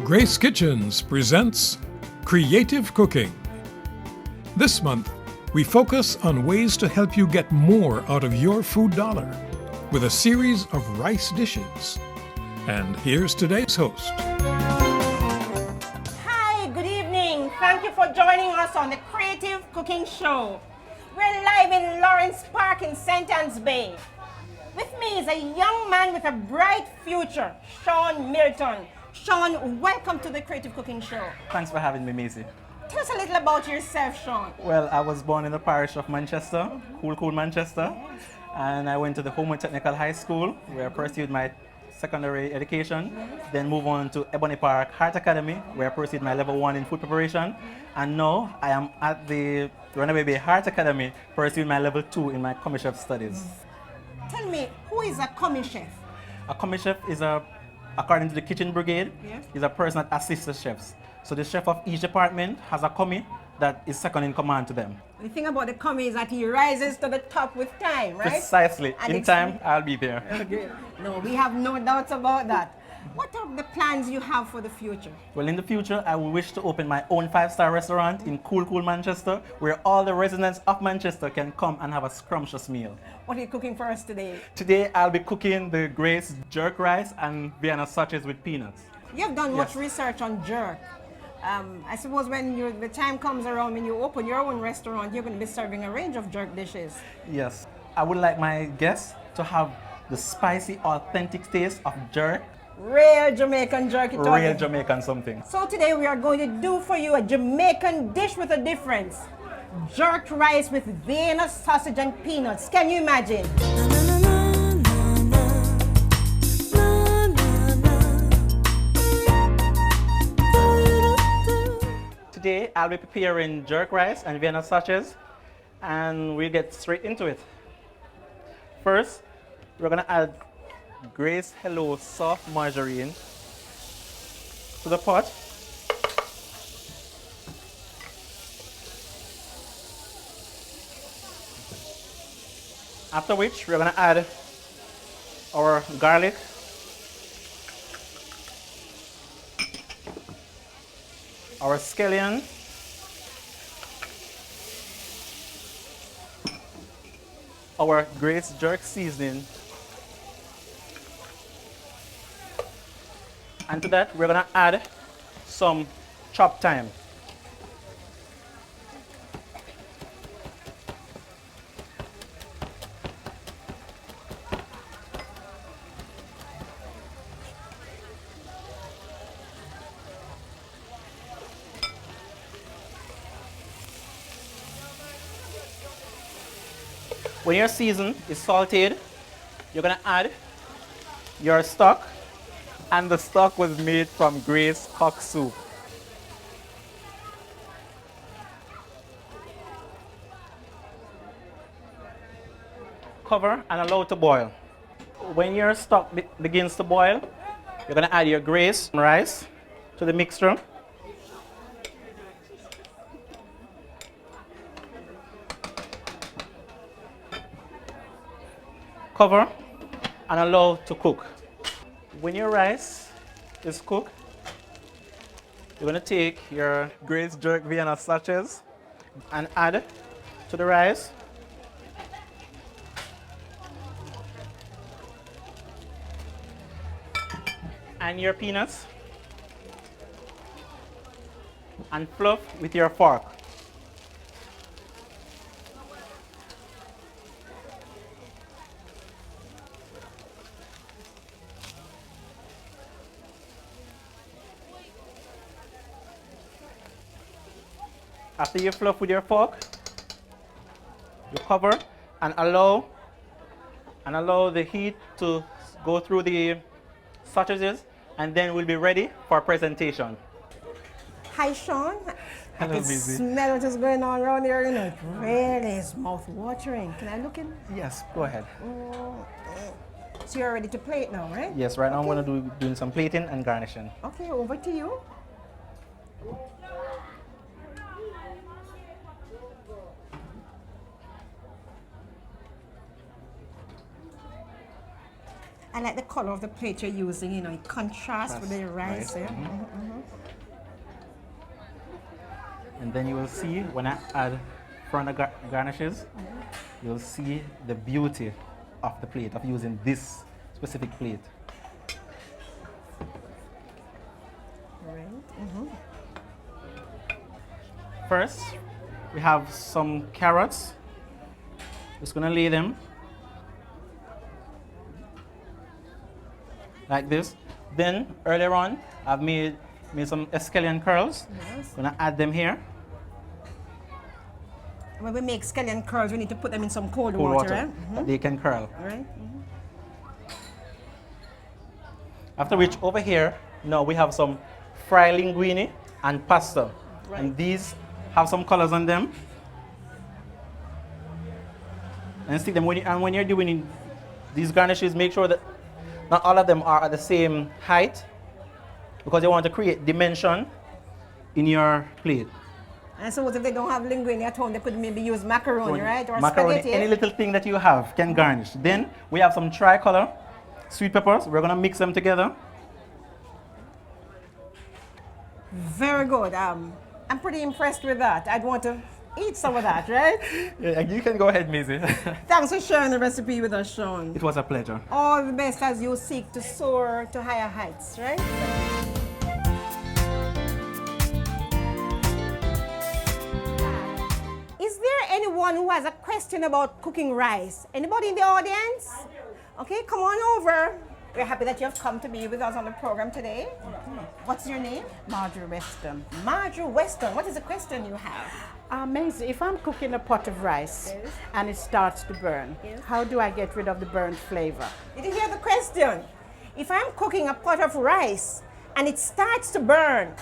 Grace Kitchens presents Creative Cooking. This month, we focus on ways to help you get more out of your food dollar with a series of rice dishes. And here's today's host. Hi, good evening. Thank you for joining us on the Creative Cooking Show. We're live in Lawrence Park in St. Anne's Bay. With me is a young man with a bright future, Sean Milton. Sean, welcome to the Creative Cooking Show. Thanks for having me, Maisie. Tell us a little about yourself, Sean. Well, I was born in the parish of Manchester, cool Manchester. Yes. And I went to the Homewood Technical High School, where I pursued my secondary education. Then moved on to Ebony Park Heart Academy, where I pursued my level 1 in food preparation. And now I am at the Runaway Bay Heart Academy, pursuing my level 2 in my Commis Chef studies. Tell me, who is a Commis Chef? A Commis Chef is according to the kitchen brigade, yes, is a person that assists the chefs. So the chef of each department has a commis that is second in command to them. The thing about the commis is that he rises to the top with time, right? Precisely. And in time, I'll be there. Okay. No, we have no doubts about that. What are the plans you have for the future? Well, in the future, I will wish to open my own 5-star restaurant in cool Manchester, where all the residents of Manchester can come and have a scrumptious meal. What are you cooking for us today? Today, I'll be cooking the Grace jerk rice and Vienna sausages with peanuts. You've done much research on jerk. I suppose when the time comes around when you open your own restaurant, you're going to be serving a range of jerk dishes. Yes. I would like my guests to have the spicy, authentic taste of jerk. Real Jamaican jerk. Real Jamaican something. So today we are going to do for you a Jamaican dish with a difference. Jerked rice with Vienna sausage and peanuts. Can you imagine? Today I'll be preparing jerk rice and Vienna sausages, and we'll get straight into it. First, we're going to add Grace Hello soft margarine to the pot. After which, we're going to add our garlic, our scallion, our Grace jerk seasoning, and to that we're going to add some chopped thyme. When your season is salted, you're going to add your stock, and the stock was made from Grace cock soup. Cover and allow it to boil. When your stock begins to boil, you're going to add your Grace rice to the mixture. Cover and allow to cook. When your rice is cooked, you're going to take your Grace jerk Vienna sausages and add to the rice. And your peanuts, and fluff with your fork. After you fluff with your fork, you cover and allow the heat to go through the sausages, and then we'll be ready for presentation. Hi, Sean. Hello, I can Lizzie. smell what is going on around here. You know, it really is mouth-watering. Can I look in? Yes, go ahead. So you're ready to plate now, right? Yes, right now I'm going to doing some plating and garnishing. Okay, over to you. I like the color of the plate you're using, you know, it contrasts with the rice. Right. Yeah? And then you will see when I add front garnishes, you'll see the beauty of the plate, of using this specific plate. Right. First, we have some carrots. Just gonna lay them like this. Then earlier on, I've made some scallion curls. Yes. Gonna add them here. When we make scallion curls, we need to put them in some cold Cold water. water. Right? That they can curl. All right. After which, over here, now we have some fried linguine and pasta. Right. And these have some colors on them. And stick them when you're doing these garnishes, make sure that not all of them are at the same height, because you want to create dimension in your plate. And so if they don't have linguine at home, they could maybe use macaroni, right? Or Macaroni, spaghetti. any little thing that you have can garnish. Then we have some tricolor sweet peppers. We're gonna mix them together. Very good. I'm pretty impressed with that. I'd want to eat some of that, right? Yeah, you can go ahead, Maisie. Thanks for sharing the recipe with us, Sean. It was a pleasure. All the best as you seek to soar to higher heights, right? Is there anyone who has a question about cooking rice? Anybody in the audience? Okay, come on over. We're happy that you have come to be with us on the program today. What's your name? Marjorie Weston. Marjorie Weston. What is the question you have? Amazing. If I'm cooking a pot of rice Yes. and it starts to burn, Yes. how do I get rid of the burnt flavor? Did you hear the question? If I'm cooking a pot of rice and it starts to burn,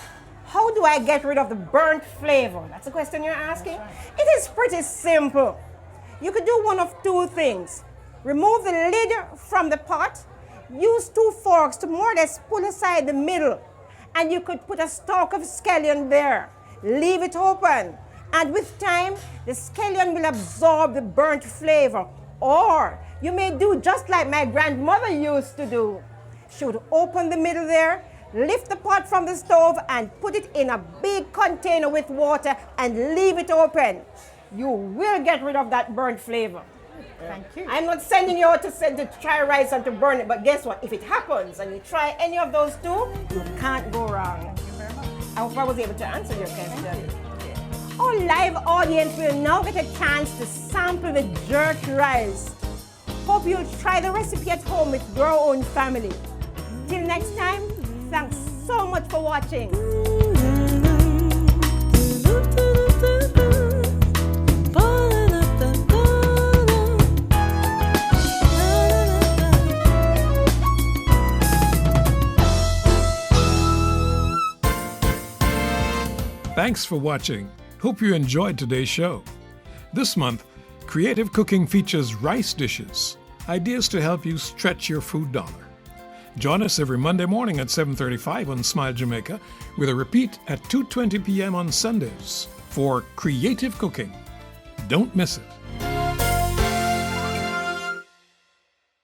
how do I get rid of the burnt flavor? That's the question you're asking? It is pretty simple. You could do one of two things. Remove the lid from the pot, use 2 forks to more or less pull aside the middle, and you could put a stalk of scallion there. Leave it open, and with time, the scallion will absorb the burnt flavor. Or you may do just like my grandmother used to do. She would open the middle there, lift the pot from the stove, and put it in a big container with water and leave it open. You will get rid of that burnt flavor. Thank you. I'm not sending you out to try rice and to burn it, but guess what? If it happens and you try any of those two, you can't go wrong. Thank you very much. I hope I was able to answer your question. Our live audience will now get a chance to sample the jerk rice. Hope you'll try the recipe at home with your own family. Till next time, thanks so much for watching. Thanks for watching. Hope you enjoyed today's show. This month, Creative Cooking features rice dishes, ideas to help you stretch your food dollar. Join us every Monday morning at 7:35 on Smile Jamaica, with a repeat at 2:20 p.m. on Sundays for Creative Cooking. Don't miss it.